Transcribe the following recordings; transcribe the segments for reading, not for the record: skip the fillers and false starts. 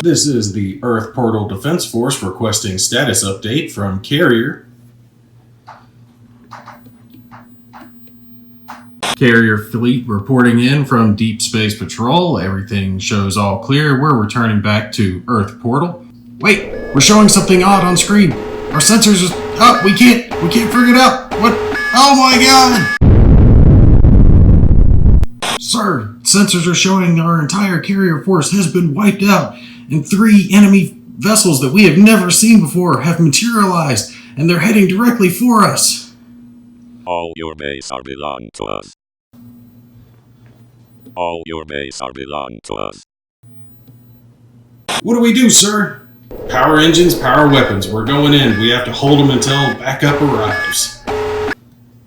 This is the Earth Portal Defense Force requesting status update from Carrier. Carrier fleet reporting in from Deep Space Patrol. Everything shows all clear. We're returning back to Earth Portal. Wait, we're showing something odd on screen. Our sensors are... Oh, we can't figure it out. What? Oh my god! Sir, sensors are showing our entire carrier force has been wiped out, and 3 enemy vessels that we have never seen before have materialized, and they're heading directly for us. All your base are belong to us. All your base are belong to us. What do we do, sir? Power engines, power weapons. We're going in. We have to hold them until backup arrives.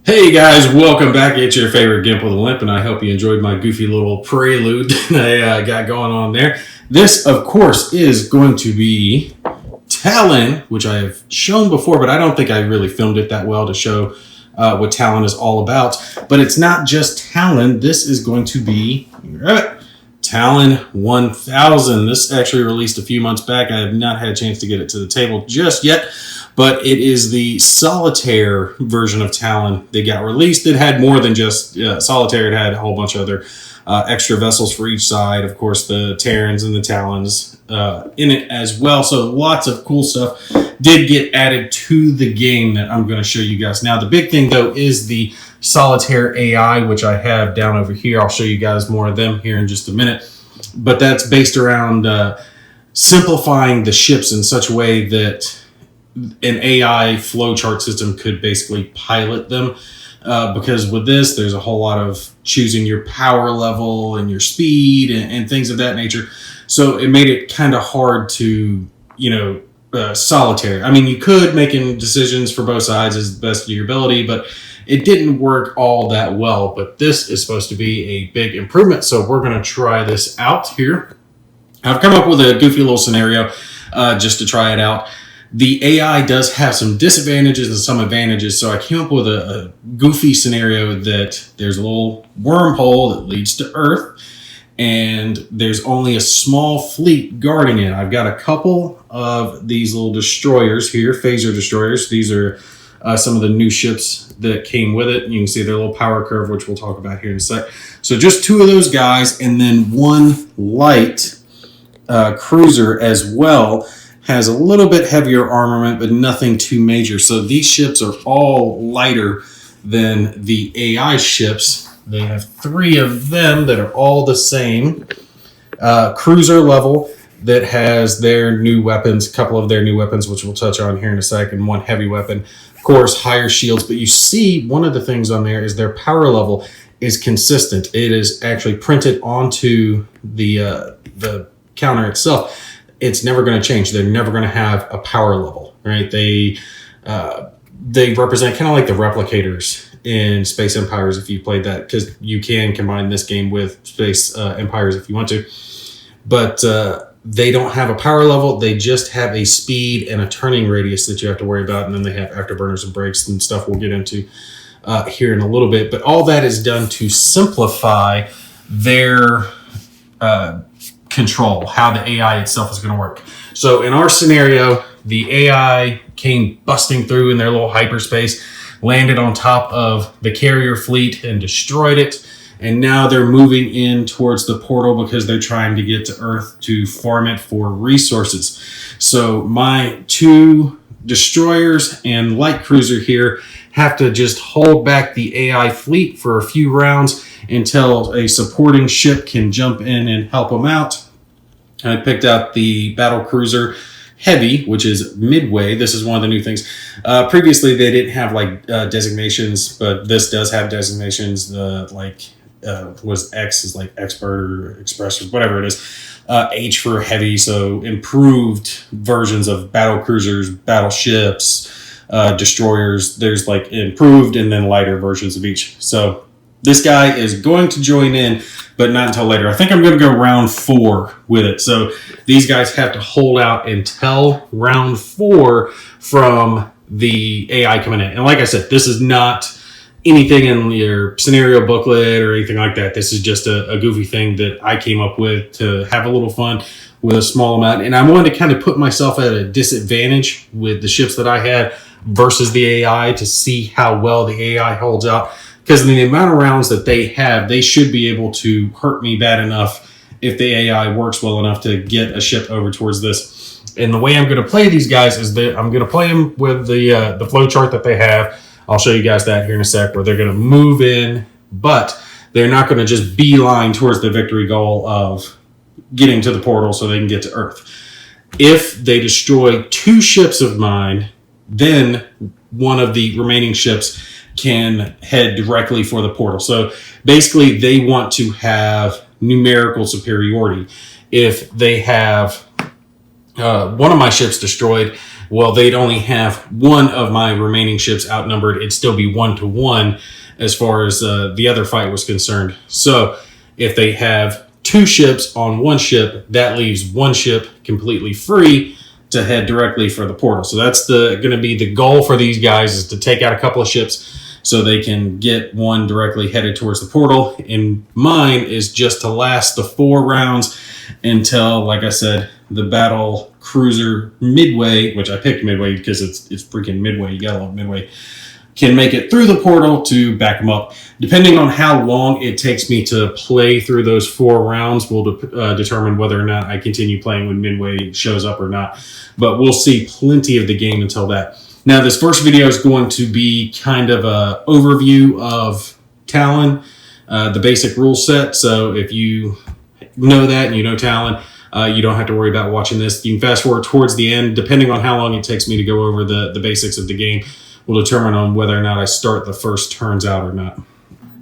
Hey guys, welcome back. It's your favorite Gimp with a Limp, and I hope you enjoyed my goofy little prelude that I got going on there. This, of course, is going to be Talon, which I have shown before, but I don't think I really filmed it that well to show what Talon is all about. But it's not just Talon. This is going to be Talon 1000. This actually released a few months back. I have not had a chance to get it to the table just yet, but it is the Solitaire version of Talon that got released. It had more than just Solitaire. It had a whole bunch of other extra vessels for each side. Of course, the Terrans and the Talons in it as well. So lots of cool stuff did get added to the game that I'm going to show you guys. Now, the big thing, though, is the Solitaire AI, which I have down over here. I'll show you guys more of them here in just a minute. But that's based around simplifying the ships in such a way that an AI flowchart system could basically pilot them. Because with this, there's a whole lot of choosing your power level and your speed and things of that nature. So it made it kind of hard to, solitaire. I mean, you could making decisions for both sides as best of your ability, but it didn't work all that well. But this is supposed to be a big improvement, so we're going to try this out here. I've come up with a goofy little scenario just to try it out. The AI does have some disadvantages and some advantages, so I came up with a goofy scenario that there's a little wormhole that leads to Earth, and there's only a small fleet guarding it. I've got a couple of these little destroyers here, phaser destroyers. These are some of the new ships that came with it. You can see their little power curve, which we'll talk about here in a sec. So just 2 of those guys, and then 1 light cruiser as well. Has a little bit heavier armament, but nothing too major. So these ships are all lighter than the AI ships. They have 3 of them that are all the same. Cruiser level that has their new weapons, a couple of their new weapons, which we'll touch on here in a second. 1 heavy weapon. Of course, higher shields. But you see one of the things on there is their power level is consistent. It is actually printed onto the counter itself. It's never going to change. They're never going to have a power level, right? They represent kind of like the replicators in Space Empires, if you played that, because you can combine this game with Space Empires if you want to. But they don't have a power level. They just have a speed and a turning radius that you have to worry about. And then they have afterburners and brakes and stuff we'll get into here in a little bit. But all that is done to simplify their control, how the AI itself is going to work. So in our scenario, the AI came busting through in their little hyperspace, landed on top of the carrier fleet and destroyed it. And now they're moving in towards the portal because they're trying to get to Earth to farm it for resources. So my 2 destroyers and light cruiser here have to just hold back the AI fleet for a few rounds until a supporting ship can jump in and help them out. I picked out the battle cruiser heavy, which is midway. This is one of the new things. Previously, they didn't have designations, but this does have designations. Was X is like expert or express or whatever it is. H for heavy, so improved versions of battle cruisers, battleships, destroyers. There's improved and then lighter versions of each. So this guy is going to join in, but not until later. I think I'm going to go round 4 with it. So these guys have to hold out until round 4 from the AI coming in. And like I said, this is not anything in your scenario booklet or anything like that. This is just a goofy thing that I came up with to have a little fun with a small amount. And I wanted to kind of put myself at a disadvantage with the ships that I had versus the AI to see how well the AI holds out. Because the amount of rounds that they have, they should be able to hurt me bad enough if the AI works well enough to get a ship over towards this. And the way I'm going to play these guys is that I'm going to play them with the flow chart that they have. I'll show you guys that here in a sec, where they're going to move in, but they're not going to just beeline towards the victory goal of getting to the portal so they can get to Earth. If they destroy 2 ships of mine, then one of the remaining ships can head directly for the portal. So basically, they want to have numerical superiority. If they have one of my ships destroyed, well, they'd only have one of my remaining ships outnumbered. It'd still be 1-to-1 as far as the other fight was concerned. So if they have 2 ships on one ship, that leaves one ship completely free to head directly for the portal. So that's going to be the goal for these guys, is to take out a couple of ships so they can get one directly headed towards the portal. And mine is just to last the 4 rounds until, like I said, the battle cruiser Midway, which I picked Midway because it's freaking Midway. You gotta love Midway. Can make it through the portal to back them up. Depending on how long it takes me to play through those 4 rounds will determine whether or not I continue playing when Midway shows up or not. But we'll see plenty of the game until that. Now, this first video is going to be kind of an overview of Talon, the basic rule set. So if you know that and you know Talon, you don't have to worry about watching this. You can fast forward towards the end. Depending on how long it takes me to go over the basics of the game will determine on whether or not I start the first turns out or not.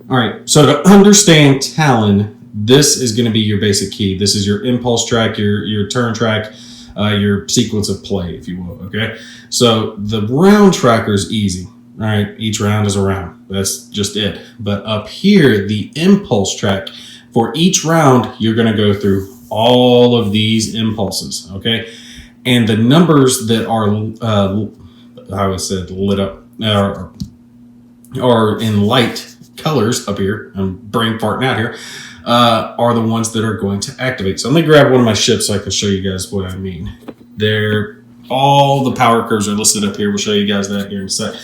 All right, so to understand Talon, this is going to be your basic key. This is your impulse track, your turn track, your sequence of play, if you will, okay? So the round tracker is easy, all right? Each round is a round. That's just it. But up here, the impulse track, for each round, you're going to go through all of these impulses, okay? And the numbers that are, I would say lit up, or in light colors up here, I'm brain farting out here, are the ones that are going to activate. So let me grab one of my ships so I can show you guys what I mean. All the power curves are listed up here. We'll show you guys that here in a sec.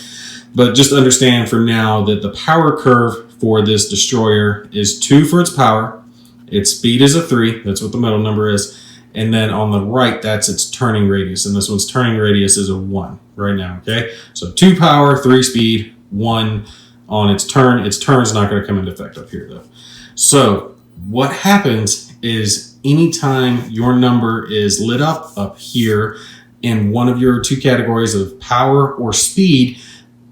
But just understand for now that the power curve for this destroyer is 2 for its power. Its speed is a 3. That's what the middle number is. And then on the right, that's its turning radius. And this one's turning radius is a 1 right now, okay? So 2 power, 3 speed, 1 on its turn. Its turn's not going to come into effect up here, though. So what happens is anytime your number is lit up here in one of your 2 categories of power or speed,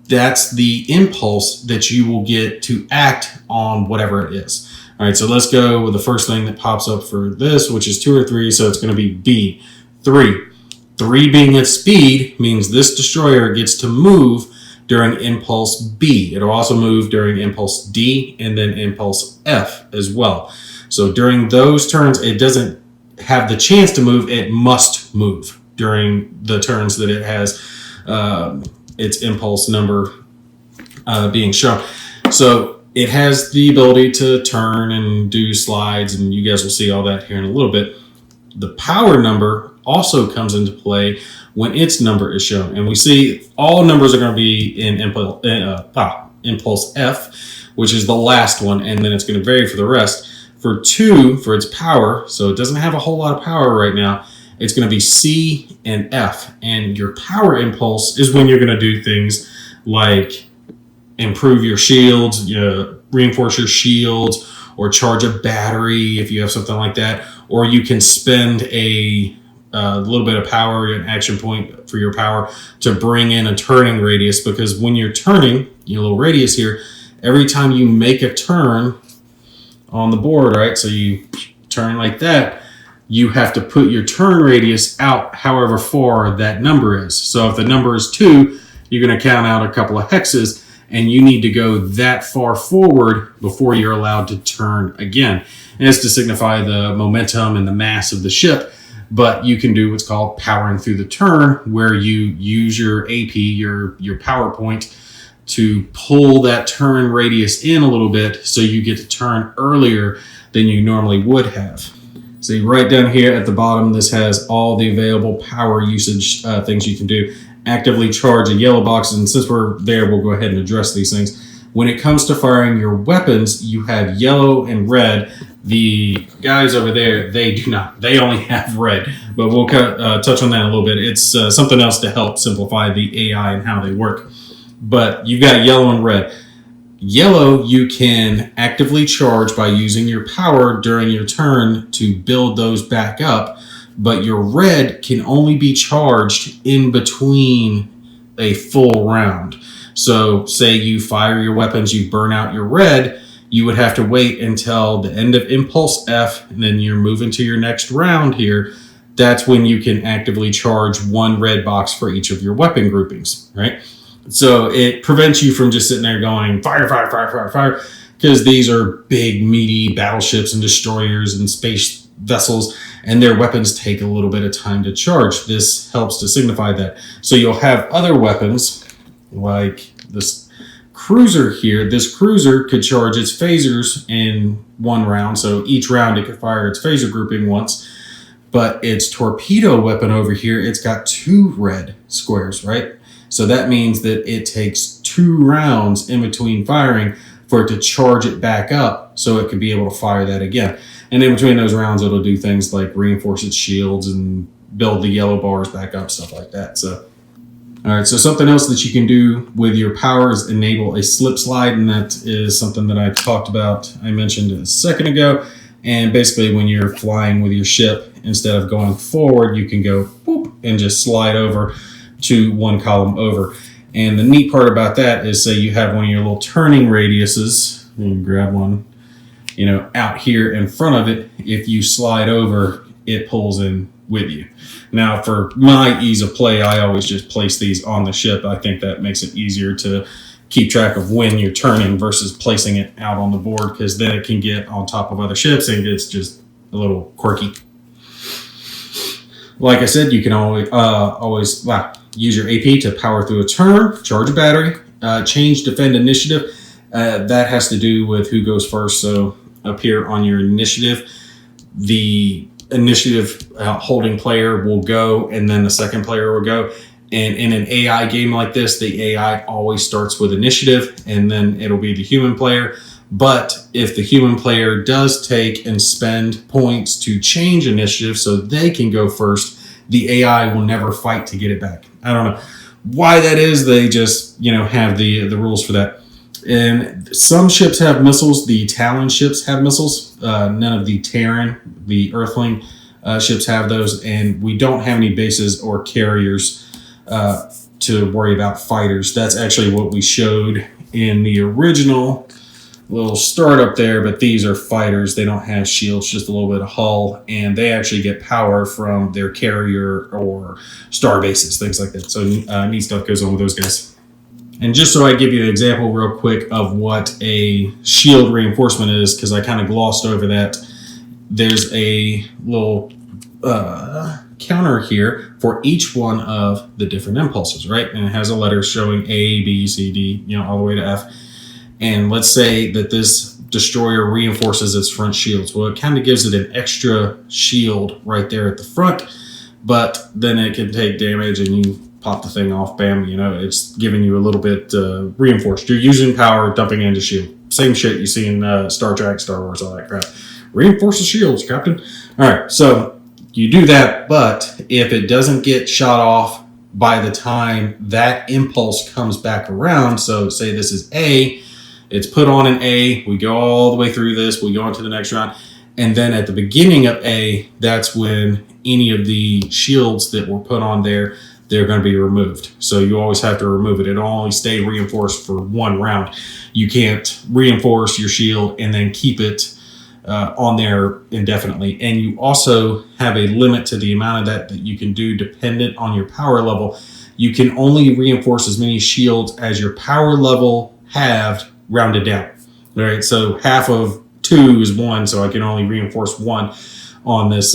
that's the impulse that you will get to act on whatever it is. All right, so let's go with the first thing that pops up for this, which is 2 or 3, so it's going to be B, 3. 3 being its speed means this destroyer gets to move during impulse B. It'll also move during impulse D and then impulse F as well. So during those turns, it doesn't have the chance to move. It must move during the turns that it has its impulse number being shown. So it has the ability to turn and do slides, and you guys will see all that here in a little bit. The power number also comes into play when its number is shown. And we see all numbers are going to be in impulse F, which is the last one, and then it's going to vary for the rest. For 2, for its power, so it doesn't have a whole lot of power right now, it's going to be C and F. And your power impulse is when you're going to do things like improve your shields, reinforce your shields, or charge a battery if you have something like that. Or you can spend a little bit of power, an action point for your power, to bring in a turning radius, because when you're turning, your little radius here, every time you make a turn on the board, right, so you turn like that, you have to put your turn radius out however far that number is. So if the number is 2, you're going to count out a couple of hexes, and you need to go that far forward before you're allowed to turn again. And it's to signify the momentum and the mass of the ship. But you can do what's called powering through the turn, where you use your AP, your power point, to pull that turn radius in a little bit so you get to turn earlier than you normally would have. See right down here at the bottom, this has all the available power usage things you can do. Actively charge a yellow box, and since we're there, we'll go ahead and address these things. When it comes to firing your weapons, you have yellow and red. The guys over there, they do not. They only have red, but we'll touch on that a little bit. It's something else to help simplify the AI and how they work. But you've got yellow and red. Yellow, you can actively charge by using your power during your turn to build those back up, but your red can only be charged in between a full round. So say you fire your weapons, you burn out your red, you would have to wait until the end of Impulse F, and then you're moving to your next round here. That's when you can actively charge one red box for each of your weapon groupings, right? So it prevents you from just sitting there going fire, fire, fire, fire, fire, because these are big, meaty battleships and destroyers and space vessels, and their weapons take a little bit of time to charge. This helps to signify that. So you'll have other weapons like this cruiser here. This cruiser could charge its phasers in one round, so each round it could fire its phaser grouping once. But its torpedo weapon over here, it's got 2 red squares, right? So that means that it takes 2 rounds in between firing for it to charge it back up so it can be able to fire that again. And in between those rounds, it'll do things like reinforce its shields and build the yellow bars back up, stuff like that. So, all right, so something else that you can do with your power is enable a slip slide, and that is something that I talked about, I mentioned a second ago. And basically when you're flying with your ship, instead of going forward, you can go boop and just slide over to one column over. And the neat part about that is, say you have one of your little turning radiuses, you can grab one, out here in front of it. If you slide over, it pulls in with you. Now, for my ease of play, I always just place these on the ship. I think that makes it easier to keep track of when you're turning versus placing it out on the board, because then it can get on top of other ships and it's just a little quirky. Like I said, you can always use your AP to power through a turn, charge a battery, change defend initiative. That has to do with who goes first. So up here on your initiative, the initiative holding player will go, and then the second player will go. And in an AI game like this, the AI always starts with initiative, and then it'll be the human player. But if the human player does take and spend points to change initiative so they can go first, the AI will never fight to get it back. I don't know why that is. They just, have the rules for that. And some ships have missiles. The Talon ships have missiles. None of the Terran, the Earthling ships have those. And we don't have any bases or carriers to worry about fighters. That's actually what we showed in the original little startup there, but these are fighters. They don't have shields, just a little bit of hull, and they actually get power from their carrier or star bases, things like that. So neat stuff goes on with those guys. And just so I give you an example real quick of what a shield reinforcement is, because I kind of glossed over that, there's a little counter here for each one of the different impulses, right? And it has a letter showing A, B, C, D, all the way to F. And let's say that this destroyer reinforces its front shields. Well, it kind of gives it an extra shield right there at the front, but then it can take damage and you pop the thing off, bam, it's giving you a little bit reinforced. You're using power, dumping into shield. Same shit you see in Star Trek, Star Wars, all that crap. Reinforce the shields, Captain. All right, so you do that, but if it doesn't get shot off by the time that impulse comes back around, so say this is A, it's put on an A, we go all the way through this, we go on to the next round, and then at the beginning of A, that's when any of the shields that were put on there, they're going to be removed. So you always have to remove it. It'll only stay reinforced for one round. You can't reinforce your shield and then keep it on there indefinitely. And you also have a limit to the amount of that you can do dependent on your power level. You can only reinforce as many shields as your power level halved rounded down. All right, so half of 2 is 1, so I can only reinforce 1 on this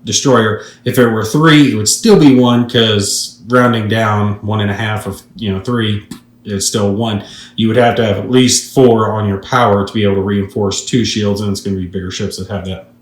destroyer. If it were 3, it would still be 1, because rounding down 1.5 of 3 is still 1. You would have to have at least 4 on your power to be able to reinforce 2 shields, and it's going to be bigger ships that have that.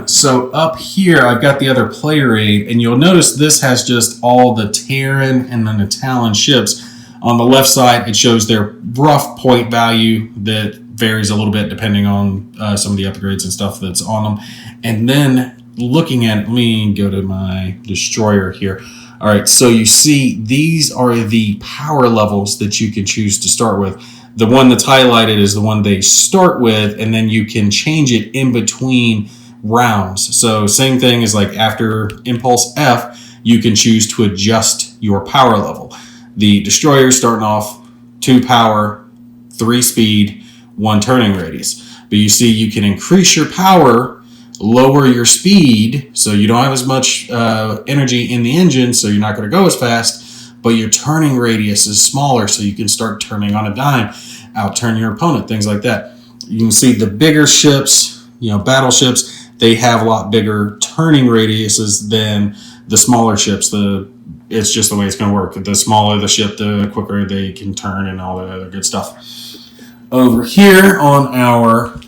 So up here, I've got the other player aid, and you'll notice this has just all the Terran and then the Talon ships. On the left side, it shows their rough point value that varies a little bit depending on some of the upgrades and stuff that's on them. And then looking at it, let me go to my destroyer here. All right, so you see these are the power levels that you can choose to start with. The one that's highlighted is the one they start with, and then you can change it in between rounds. So same thing as like after Impulse F, you can choose to adjust your power level. The destroyer starting off 2 power, 3 speed, 1 turning radius. But you see you can increase your power, lower your speed, so you don't have as much energy in the engine, so you're not going to go as fast, but your turning radius is smaller, so you can start turning on a dime, out-turn your opponent, things like that. You can see the bigger ships, battleships, they have a lot bigger turning radiuses than the smaller ships. It's just the way it's going to work. The smaller the ship, the quicker they can turn and all that other good stuff. Over here on our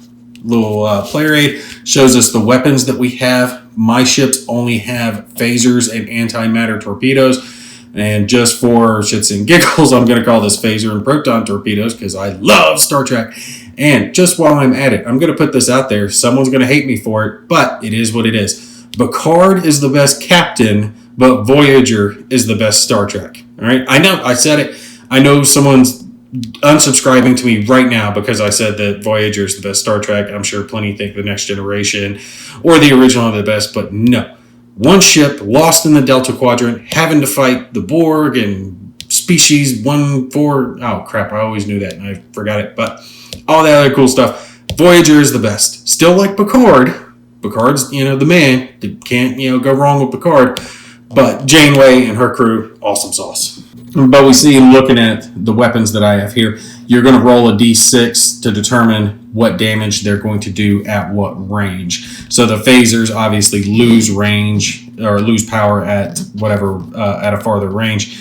little player aid shows us the weapons that we have. My ships only have phasers and antimatter torpedoes. And just for shits and giggles, I'm going to call this phaser and proton torpedoes because I love Star Trek. And just while I'm at it, I'm going to put this out there. Someone's going to hate me for it, but it is what it is. Picard is the best captain, but Voyager is the best Star Trek. All right? I know, I said it. I know someone's unsubscribing to me right now because I said that Voyager is the best Star Trek. I'm sure plenty think the Next Generation or the original are the best, but no. One ship lost in the Delta Quadrant, having to fight the Borg and species 1-4. Oh, crap, I always knew that and I forgot it, but all that other cool stuff. Voyager is the best. Still like Picard. Picard's, the man. Can't, go wrong with Picard. But Janeway and her crew, awesome sauce. But we see, looking at the weapons that I have here, you're going to roll a d6 to determine what damage they're going to do at what range. So the phasers obviously lose range or lose power at whatever, at a farther range.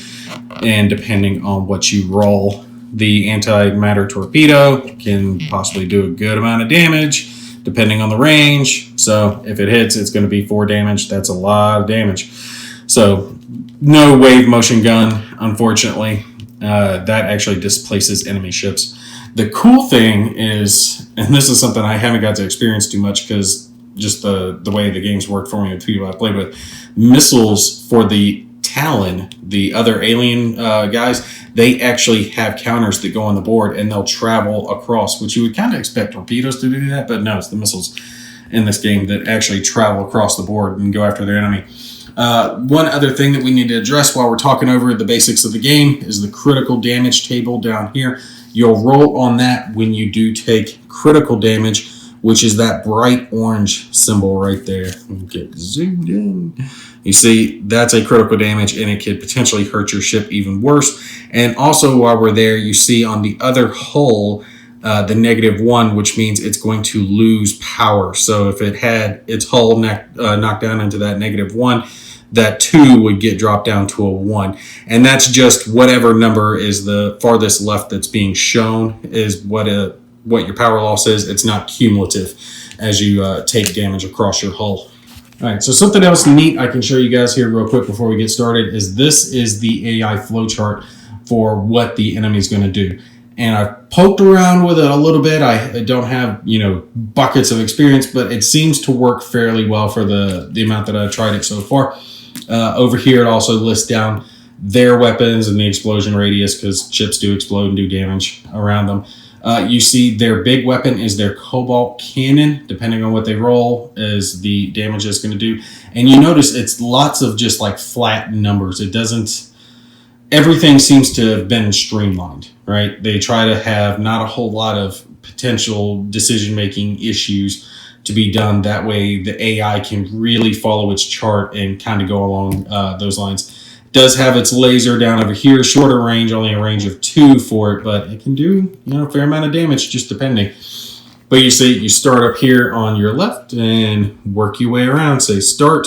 And depending on what you roll, the antimatter torpedo can possibly do a good amount of damage depending on the range. So if it hits, it's going to be 4 damage. That's a lot of damage. So no wave motion gun, unfortunately. That actually displaces enemy ships. The cool thing is, and this is something I haven't got to experience too much because just the way the games work for me with people I played with, missiles for the Talon, the other alien guys, they actually have counters that go on the board and they'll travel across, which you would kind of expect torpedoes to do that, but no, it's the missiles in this game that actually travel across the board and go after their enemy. One other thing that we need to address while we're talking over the basics of the game is the critical damage table down here. You'll roll on that when you do take critical damage, which is that bright orange symbol right there. Get zoomed in. You see, that's a critical damage, and it could potentially hurt your ship even worse. And also, while we're there, you see on the other hull, the -1, which means it's going to lose power. So if it had its hull knocked down into that -1, that 2 would get dropped down to a 1. And that's just whatever number is the farthest left that's being shown is what your power loss is. It's not cumulative as you take damage across your hull. All right, so something else neat I can show you guys here real quick before we get started is this is the AI flowchart for what the enemy's going to do. And I've poked around with it a little bit. I don't have, buckets of experience, but it seems to work fairly well for the amount that I've tried it so far. Over here, it also lists down their weapons and the explosion radius because ships do explode and do damage around them. You see their big weapon is their cobalt cannon. Depending on what they roll is the damage it's going to do. And you notice it's lots of just like flat numbers. It doesn't... Everything seems to have been streamlined, right? They try to have not a whole lot of potential decision-making issues to be done. That way the AI can really follow its chart and kind of go along those lines. It does have its laser down over here, shorter range, only a range of 2 for it, but it can do a fair amount of damage just depending. But you see, you start up here on your left and work your way around. Say start,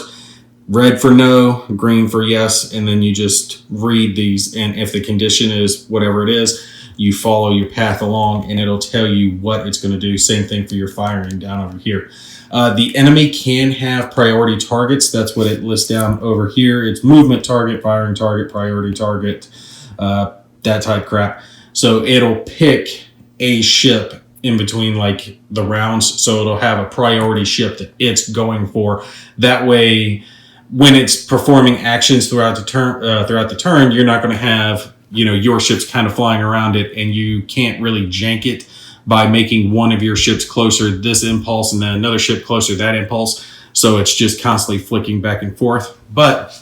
red for no, green for yes, and then you just read these. And if the condition is whatever it is, you follow your path along and it'll tell you what it's going to do. Same thing for your firing down over here. The enemy can have priority targets. That's what it lists down over here. It's movement target, firing target, priority target, that type crap. So it'll pick a ship in between like the rounds. So it'll have a priority ship that it's going for. That way, when it's performing actions throughout the turn, you're not going to have, your ships kind of flying around it, and you can't really jank it by making one of your ships closer this impulse and then another ship closer that impulse. So it's just constantly flicking back and forth. But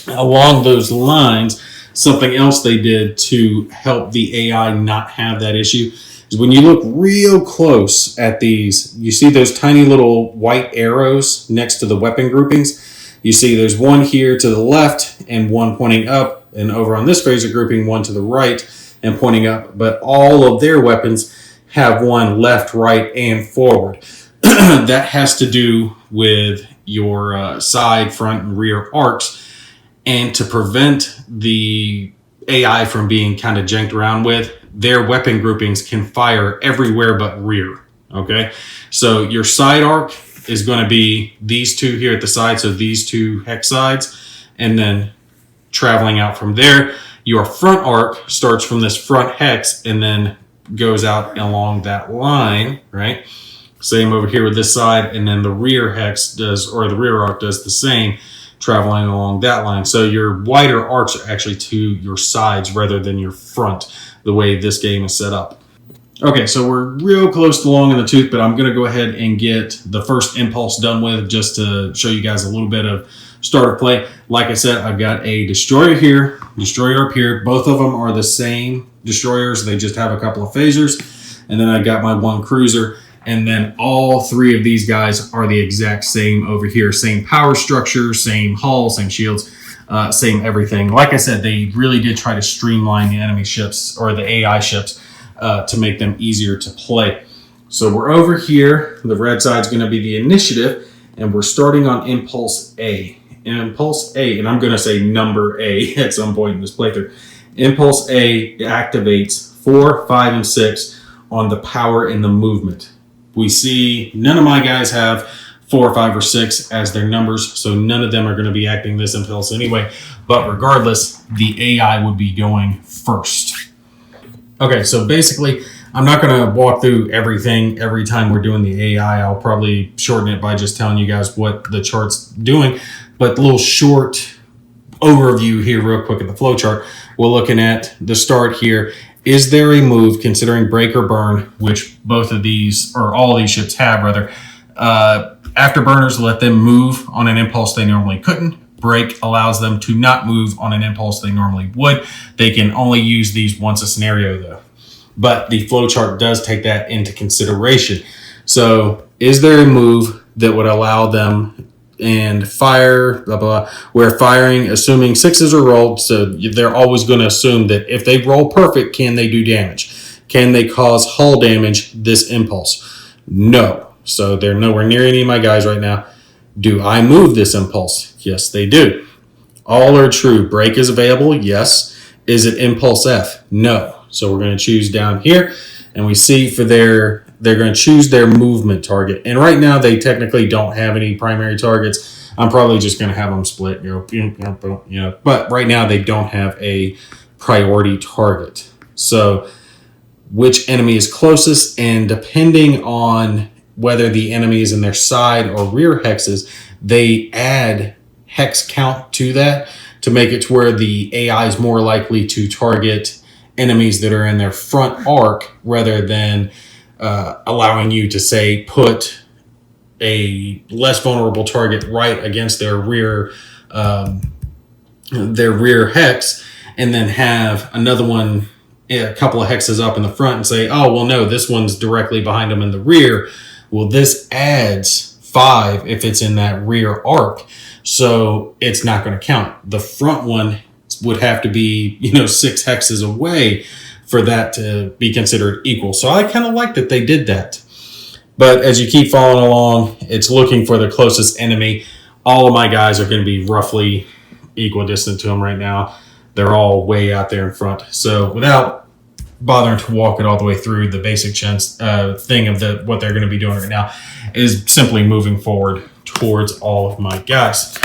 along those lines, something else they did to help the AI not have that issue is when you look real close at these, you see those tiny little white arrows next to the weapon groupings. You see there's one here to the left and one pointing up, and over on this phaser grouping, one to the right and pointing up. But all of their weapons have one left, right, and forward. That has to do with your side, front, and rear arcs. And to prevent the AI from being kind of janked around with, their weapon groupings can fire everywhere but rear. Okay, so your side arc is going to be these two here at the side, so these two hex sides, and then traveling out from there. Your front arc starts from this front hex and then goes out along that line, right? Same over here with this side, and then the rear hex does, or the rear arc does the same, traveling along that line. So your wider arcs are actually to your sides rather than your front, the way this game is set up. Okay, so we're real close to long in the tooth, but I'm going to go ahead and get the first impulse done with just to show you guys a little bit of starter play. Like I said, I've got a destroyer here, destroyer up here. Both of them are the same destroyers. They just have a couple of phasers. And then I got my one cruiser. And then all three of these guys are the exact same over here. Same power structure, same hull, same shields, same everything. Like I said, they really did try to streamline the enemy ships, or the AI ships, to make them easier to play. So we're over here. The red side's going to be the initiative, and we're starting on Impulse A. Impulse A, and I'm going to say number A at some point in this playthrough. Impulse A activates 4, 5, and 6 on the power and the movement. We see none of my guys have 4, 5, or 6 as their numbers, so none of them are going to be acting this impulse anyway. But regardless, the AI would be going first. Okay, so basically, I'm not going to walk through everything every time we're doing the AI. I'll probably shorten it by just telling you guys what the chart's doing. But a little short overview here real quick at the flow chart. We're looking at the start here. Is there a move, considering break or burn, which both of these, or all these ships have rather, afterburners let them move on an impulse they normally couldn't. Break allows them to not move on an impulse they normally would. They can only use these once a scenario though. But the flowchart does take that into consideration. So is there a move that would allow them and fire, blah, blah, blah, where firing, assuming 6s are rolled, so they're always going to assume that if they roll perfect, can they do damage? Can they cause hull damage this impulse? No. So they're nowhere near any of my guys right now. Do I move this impulse? Yes, they do. All are true. Break is available? Yes. Is it impulse F? No. So we're going to choose down here, and we see for they're going to choose their movement target. And right now they technically don't have any primary targets. I'm probably just going to have them split, but right now they don't have a priority target. So which enemy is closest, and depending on whether the enemy is in their side or rear hexes, they add hex count to that to make it to where the AI is more likely to target enemies that are in their front arc rather than allowing you to, say, put a less vulnerable target right against their rear hex, and then have another one a couple of hexes up in the front and say, oh, well, no, this one's directly behind them in the rear. Well, this adds 5 if it's in that rear arc, so it's not going to count. The front one would have to be, 6 hexes away for that to be considered equal. So I kind of like that they did that. But as you keep following along, it's looking for the closest enemy. All of my guys are going to be roughly equidistant to them right now. They're all way out there in front. So without bothering to walk it all the way through. The basic chance thing of what they're going to be doing right now is simply moving forward towards all of my guys.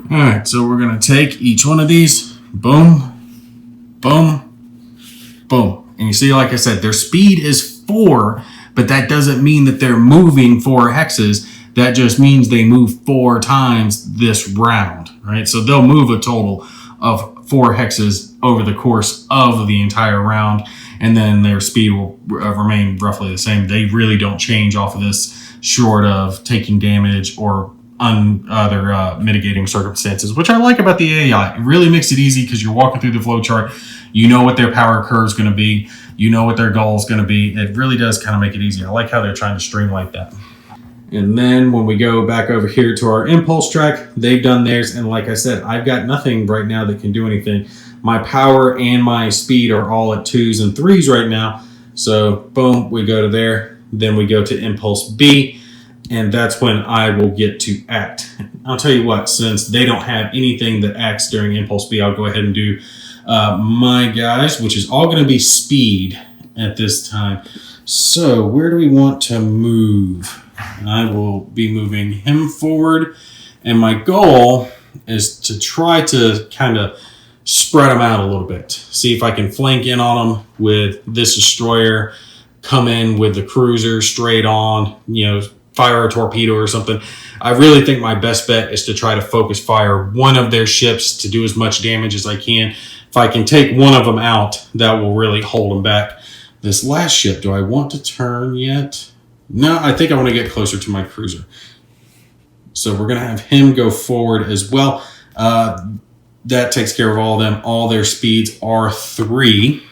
All right, so we're going to take each one of these. Boom, boom, boom. And you see, like I said, their speed is 4, but that doesn't mean that they're moving 4 hexes. That just means they move 4 times this round, right? So they'll move a total of 4 hexes over the course of the entire round, and then their speed will remain roughly the same. They really don't change off of this, short of taking damage or other mitigating circumstances, which I like about the AI. It really makes it easy because you're walking through the flowchart. You know what their power curve is going to be. You know what their goal is going to be. It really does kind of make it easy. I like how they're trying to streamline that. And then when we go back over here to our impulse track, they've done theirs. And like I said, I've got nothing right now that can do anything. My power and my speed are all at 2s and 3s right now. So boom, we go to there. Then we go to impulse B. And that's when I will get to act. I'll tell you what, since they don't have anything that acts during impulse B, I'll go ahead and do my guys, which is all going to be speed at this time. So where do we want to move? I will be moving him forward, and my goal is to try to kind of spread them out a little bit. See if I can flank in on them with this destroyer, come in with the cruiser straight on, fire a torpedo or something. I really think my best bet is to try to focus fire one of their ships to do as much damage as I can. If I can take one of them out, that will really hold them back. This last ship, do I want to turn yet? No, I think I want to get closer to my cruiser. So we're going to have him go forward as well. That takes care of all of them. All their speeds are 3.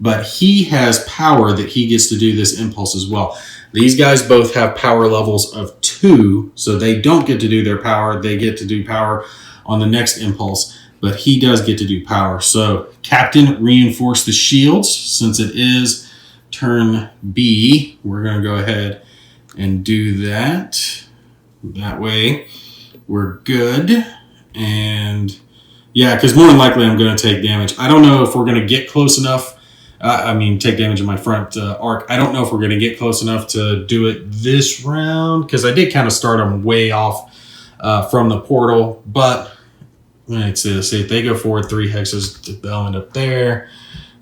But he has power that he gets to do this impulse as well. These guys both have power levels of 2, so they don't get to do their power. They get to do power on the next impulse, but he does get to do power. So Captain, reinforce the shields. Since it is turn B, we're going to go ahead and do that. That way we're good. And yeah, because more than likely I'm going to take damage. I don't know if we're going to get close enough. Take damage in my front arc. I don't know if we're going to get close enough to do it this round, because I did kind of start them way off from the portal. But let's see if they go forward 3 hexes, they'll end up there.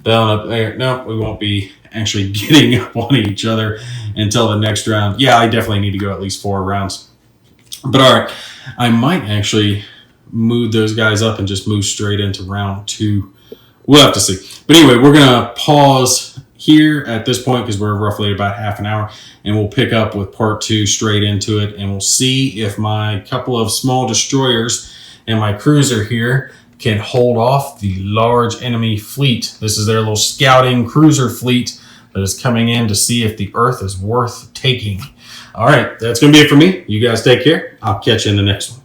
They'll end up there. No, we won't be actually getting up on each other until the next round. Yeah, I definitely need to go at least 4 rounds. But all right, I might actually move those guys up and just move straight into round 2. We'll have to see. But anyway, we're going to pause here at this point because we're roughly about half an hour, and we'll pick up with part 2 straight into it, and we'll see if my couple of small destroyers and my cruiser here can hold off the large enemy fleet. This is their little scouting cruiser fleet that is coming in to see if the Earth is worth taking. All right, that's going to be it for me. You guys take care. I'll catch you in the next one.